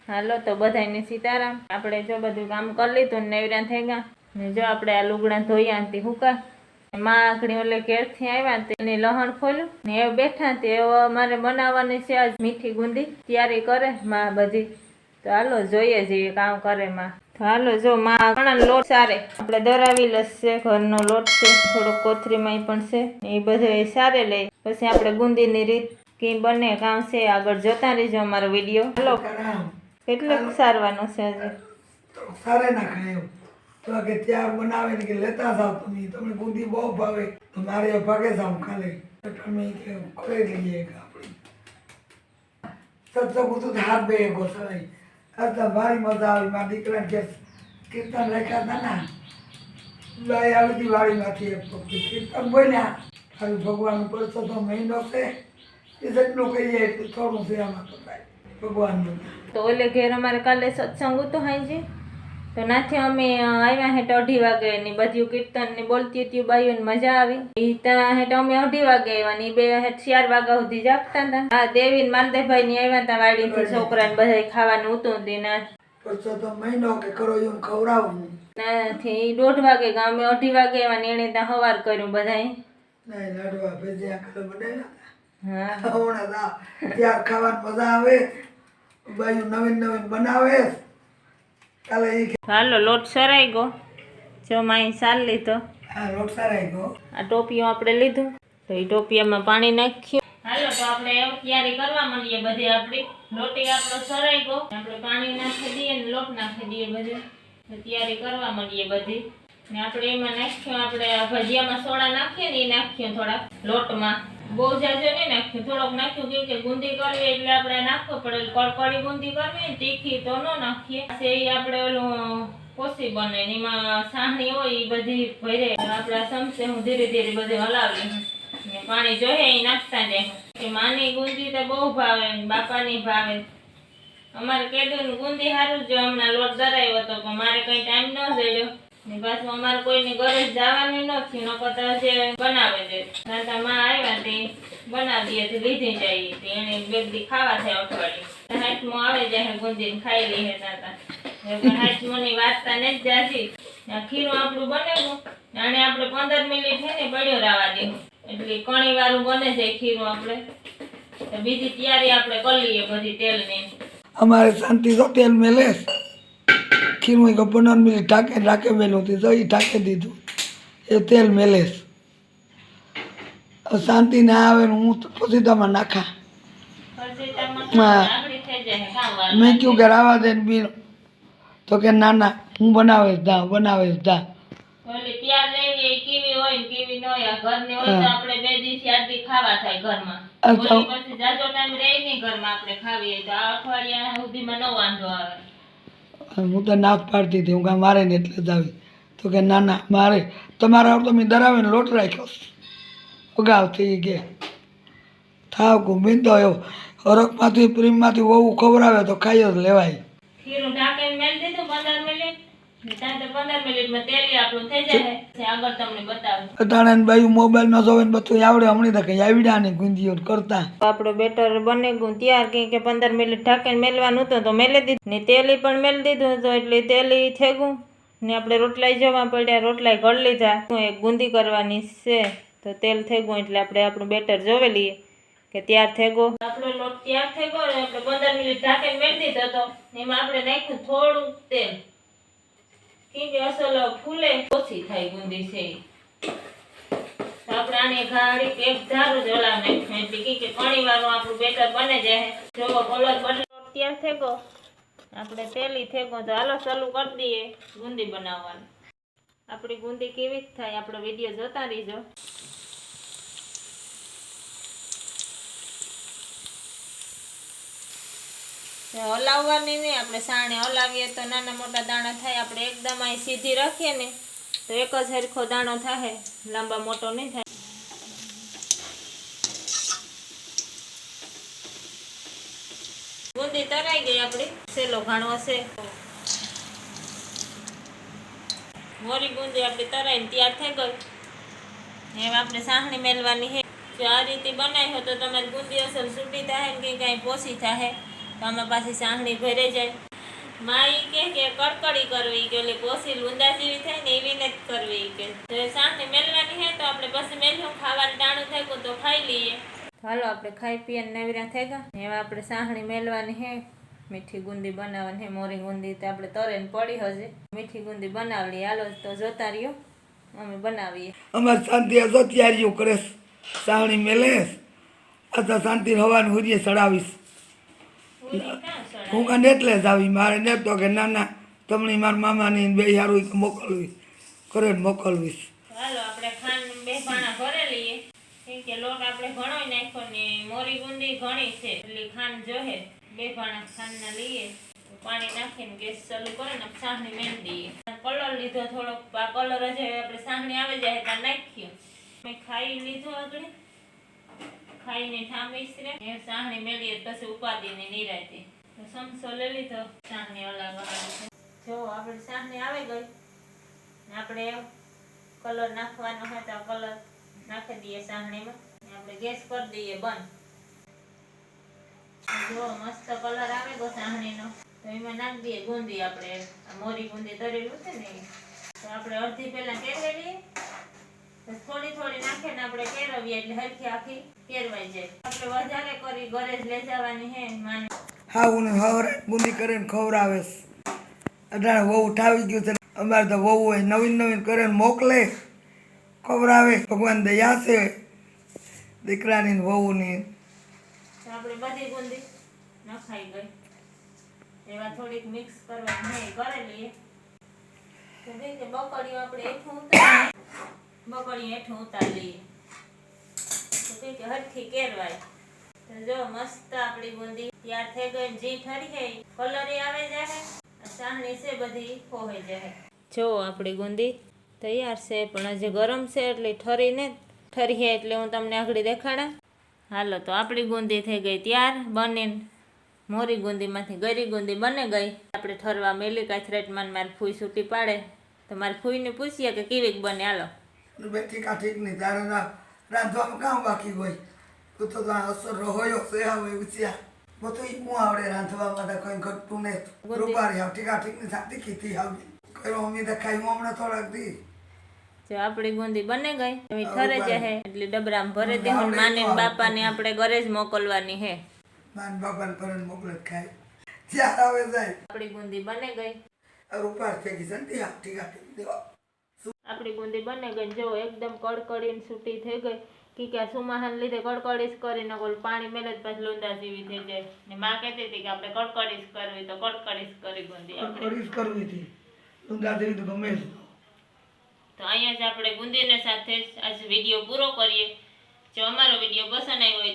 હાલો તો બધાને સીતારામ। આપણે જો બધું કામ કરી લીધું ને નવરા થઈ ગયા ને જો આપણે આ લુગડા ધોયા તે હુકા માં આખડી ઓલે ઘેરથી આવ્યા તેને લહણ ખોલ્યું ને એ બેઠા તે અમારે બનાવવાની છે આજ મીઠી ગુંદી તૈયારી કરે માં બધી। તો હાલો જોઈએ જે કામ કરે માં। તો હાલો જો માં ઘણા લોટ સારે આપણે દરાવી લશે ઘરનો લોટ છે થોડો કોથરીમાં પણ છે એ બધો સારે લે પછી આપણે ગુંદીની રીત કે બને કામ છે આગળ જોતા રહેજો અમારો વિડીયો। હાલો કેટલું સારવાનું છે હજી સારે નાખાય એમ તો કે ત્યાર બનાવે ને કે લેતા જાવ તમને ગુંદી બહુ ભાવે તો મારે ભાગે જાવ ખાલી તમે કે ખોઈ લઈએ કે આપણી સત્સંગ તો હાથ બે ગોસાઈ કરતા ભારી મજા આવી મારા દીકરા કે કીર્તન રાખ્યા હતા ના લઈ આવી હતી વાડીમાંથી કીર્તન બોલ્યા હવે ભગવાન પરસો તો મહિનો છે એ જેટલું કહીએ એટલું થોડું છે આમાં તો થાય ભગવાનનું। તો ઓલે ઘેર અમારે કાલે સત્સંગ હતું હાઈજી તો નાથી અમે આવ્યા હેઠ 2:30 વાગે ની બધું કીર્તન ને બોલતી હતી બાઈઓને મજા આવી ઈ ત્યાં હેઠ અમે 2:30 વાગે આવ્યા ને બે હેઠ 4 વાગ્યા સુધી જાગતા હતા। હા દેવી ને માનદેવભાઈ ની આવ્યા હતા વાડીથી છોકરાને બધા ખાવાનું હતું દીના પરસો તો મહિનો કે કરો એમ ખવડાવું નાથી 1:30 વાગે ગયા અમે 2:30 વાગે આવ્યા ને એને ત્યાં હવાર કર્યું બધાય નહીં લાડવા ભેજ્યા કરે બનાવ્યા હા હમણાં ત્યાં ખાવાની મજા આવે બાયું નવીન બનાવે કાલે હાલો લોટ સરાઈ ગયો જો માઈ સાલ લીધો હા લોટ સરાઈ ગયો આ ટોપિયો આપણે લીધું તો એ ટોપિયામાં પાણી નાખ્યું। હાલો તો આપણે એવું તૈયારી કરવા માંડીએ બધી આપણી લોટી આપણો સરાઈ ગયો આપણે પાણી નાખી દઈએ ને લોટ નાખી દઈએ બધી તૈયારી કરવા માંડીએ બધી ને આપણે એમાં નાખ્યું આપણે ભજીયામાં સોડા નાખીએ ને એ નાખ્યું થોડા લોટમાં બહુ જાજો નહીં નાખ્યું થોડોક નાખ્યું કે ગુંદી કરવી એટલે આપણે નાખવું પડે કડકડી ગુંદી કરવી તીખી તો ન નાખીએ એ આપણે ઓલું કોસી બને એમાં સાહણી હોય એ બધી ભરે આપણા ચમચે હું ધીરે ધીરે બધે હલાવી ને પાણી જોઈએ એ નાખતા જાય કે માની ગુંદી તો બહુ ભાવે બાપાની ભાવે અમારે કેદું ગુંદી સારું જો હમણાં લોટ દરાયો હતો પણ મારે કઈ ટાઈમ ન જડ્યો ને પાછું અમારે કોઈની ઘરે જવાનું નથી નકર જે બનાવે છે તાતા માં આવ્યા તે બનાવીએ તો લીધી જાય એને બે દી ખાવા થાય અઠવાડિયે હાથમાં આવે જાય ગુંદી ખાઈ લઈએ તાતા હાથમાંની વાર્તા ને જ જાજી ખીરું આપણું બનેલું અને આપણે 15 મિનિટ છે ને બળ્યો રાવા દેવું એટલે કણી વાળું બને છે ખીરું આપણે તો બીજી તૈયારી આપણે કરી લઈએ બધી તેલની અમારે શાંતિ તો તેલ મેલે ખીરું 15 મિનિટ ઢાકે રાખે મેલું હતી તો એ ઢાકે દીધું એ તેલ મેલે શાંતિ ના આવે ને હું પછી તમે નાખા મેં ક્યું કે રાવા દે ને બી તો કે ના ના હું બનાવીશ દા ઓલી ત્યાર લેવી કેવી હોય ને કેવી ન હોય ઘરની હોય તો આપણે 2 દિવસ 4 દી ખાવા થાય ઘરમાં પછી જાજો ટાઈમ રહે નહીં ઘરમાં આપણે ખાવીએ તો આ અઠવાડિયા સુધીમાં ન વાંધો આવે। હું તો નાક પાડતી હતી હું કાંઈ મારે ને એટલે જ આવી તો કે ના ના મારે તમારા તો મેં દરાવીને લોટ રાખ્યો અગાઉથી કે થાવ ઘૂમીને તો એવો હરકમાંથી પ્રેમમાંથી વહુ ખવડાવે તો ખાઈ જ લેવાય ખીરું ઢાંકીને મેલ દીધું 15 મિનિટ ત્યાં તો 15 મિનિટમાં તેલી આપણું થઈ જાય આગળ તમને બતાવું અટાણે બાયું મોબાઈલમાં જોવે ને બધું આવડે હમણાં તો કંઈ આવડ્યા ને ગુંદીઓ કરતા આપણો બેટર બને ગયું તૈયાર કે 15 મિનિટ ઢાંકીને મેલવાનું હતું તો મેલી દીધું ને તેલી પણ મેલી દીધું હતું એટલે તેલી થઈ ગયું ને આપણે રોટલાઈ જવા પડ્યા રોટલાઈ ઘડી લીધા એક ગુંદી કરવાની છે તો તેલ થઈ ગયું એટલે આપણે આપણું બેટર જોવે લઈએ કે તૈયાર થઈ ગયો આપણો લોટ તૈયાર થઈ ગયો ને આપણે 15 મિનિટ ઢાંકીને મેલી દીધો હતો એમાં આપણે નાખ્યું થોડું તેલ કે અસલ ફૂલે ઓછી થાય ગુંદી છે આપણે આને ઘાડી એક ધારું જ હલાવ નાખ્યું એટલે કે ઘણી વાર આપણું બેટર બને જાય જો કલર બદલો તૈયાર થઈ ગયો આપણે તેલી થઈ ગયો તો હાલો ચાલુ કરી દઈએ ગુંદી બનાવવાનું આપણી ગુંદી કેવી થાય આપણો વિડીયો જોતા રહીજો। હલાવવાની નહીં આપણે સાણે હલાવીએ તો નાના મોટા દાણા થાય આપણે એકદમ અહીં સીધી રાખીએ ને તો એક જ હરખો દાણો થાય લાંબા મોટો નહીં થાય। ગુંદી તરાઈ ગઈ આપણી સેલો ઘાણો છે મોરી ગુંદી આપણી તરાઈને તૈયાર થઈ ગઈ એમ આપણે સાહણી મેલવાની છે જો આ રીતે બનાવી હોય તો તમારી ગુંદી અસલ છૂટી થાય કે કાંઈ પોસી થાય તો આમાં પાછી સાંહણી ભરાઈ જાય. માં ઈ કે કડકડી કરવી કે ઓલી પોસી લૂંદા જેવી થાય ને એવી નથી કરવી કે તો એ સાંહણી મેલવાની હે તો આપણે પછી મેલ્યું ખાવાનું ટાણું થાય તો ખાઈ લઈએ. હાલો આપણે ખાઈ પીએ નવરા થઈ ગયા. હવે આપણે સાંહણી મેલવાની હે, મીઠી ગુંદી બનાવવાની હે. મોરી ગુંદી તો આપણે તરે પડી હશે, મીઠી ગુંદી બનાવી લઈએ. હાલો તો જોતા રહ્યો, અમે બનાવીએ. અમારે શાંતિ હતો તૈયારીઓ કરે સાવણી મેલેશ આ તો શાંતિ હવાનું હુરીએ ચડાવીશ હું કાંઈ એટલે જ આવી મારે ને તો કે નાના તમને મારા મામાની બે હારું મોકલવી કરે મોકલવીશ. હાલો આપણે ખાંડ 2 પાણા ભરે લઈએ. કેમ કે લોટ આપણે ઘણો નાખ્યો ને મોરી ગુંદી ઘણી છે એટલે ખાંડ જોહે. 2 પાણા ખાંડના લઈએ, પાણી નાખીને ગેસ ચાલુ કરીને સાંહણી મેળ દઈએ. કલર લીધો થોડોક, આ કલર જ આપણે સાંહણી આવી જાય ત્યાં નાખ્યો. મેં ખાઈ લીધો આગળ, ખાઈને ઠામીશ રે એ સાંહણી મેળીએ પછી ઉપાડીને નિરાયતી સમસો લઈ લીધો સાંહણી હલાવવાની છે. જો આપણે સાંહણી આવી ગઈ, આપણે કલર નાખવાનો હોય તો કલર નાખી દઈએ સાંહણીમાં. આપણે ગેસ કરી દઈએ બંધ. જો મસ્ત કલર આવે ગયો સાંહણીનો તો એમાં નાખી દઈએ ગુંદી. આપણે મોરી ગુંદી તરેલું છે ને તો આપણે અડધી પહેલા કેરી લઈએ, થોડી થોડી નાખીને આપણે કેરવીએ એટલે હરખી આખી કેરવાઈ જાય. આપણે વધારે કરી ઘરે જ લઈ જવાની હે માને. હા હું હવરે બુંદી કરીને ખવડાવે અઢારે વહુ ઠાવી ગયું છે અમારે તો વહુ હોય નવીન નવીન કરીને મોકલે ખવડાવે. ભગવાન દયા છે દીકરાની ને વહુની. તો આપણે બધી ગુંદી નખાઈ ગઈ. એવા થોડીક મિક્સ કરવાની કરી લઈએ. તો કે બકડીઓ આપણે હેઠું ઉતારીએ, બકડીઓ હેઠું ઉતારી લઈએ તો કે હરખી કેરવાય. તો જો મસ્ત આપણી ગુંદી તૈયાર થઈ ગઈ. જી ઠરી હે કલર આવે જાય, સાંહણી છે બધી ખોઈ જાય. જો આપણી ગુંદી તૈયાર છે પણ હજી ગરમ છે એટલે ઠરીને ઠરી હે એટલે હું તમને આગળ દેખાડા. હાલો તો આપણી ગુંદી થઈ ગઈ તૈયાર બનીને. મોરી ગુંદીમાંથી ગરી ગુંદી બને ગઈ. આપણે ઠરવા મેલી કાથરેટમાં મારી ફૂઈ છૂટી પાડે તો મારી ફૂઈને પૂછીએ કે કેવીક બને. હાલો બેઠી કા ઠીક નહીં તારે રાંધવામાં કામ બાકી હોય તું તો અસર રહ્યો છે હવે ઉચ્યા બધું હું આવડે રાંધવામાં તો કઈ ઘટતું નહીં. રૂપારી આવ ઠીકા ઠીક ની સાથી કીધી આવી કયો મમ્મી તો ખાઈ હમણાં થોડાક દી. જો આપણી ગુંદી બને ગઈ એવી ઠરે જાય એટલે ડબરામાં ભરી દેવું. માને બાપાને આપણે ઘરે જ મોકલવાની હે. માન બાપાને પરન મોકલે ખાય જ્યાં આવે જાય. આપણી ગુંદી બને ગઈ. રૂપાર થઈ ગઈ સંતી ઠીકા ઠીક દેવા. આપણી ગુંદી બને ગઈ. જો એકદમ કડકડીને છૂટી થઈ ગઈ. કે સુમાહાને લીધે કડકડી કરીને પાણી મેલે પછી લોંદા જેવી થઈ જાય. ને માં કહેતી હતી કે આપણે કડકડી કરવી તો કડકડી કરી ગુંદી આપણે કરવી હતી લોંદા જેવી તો ગમે. તો અહીંયા જ આપણે ગુંદીને સાથે જ આજ વિડીયો પૂરો કરીએ. જો અમારો વિડીયો પસંદ આવ્યો હોય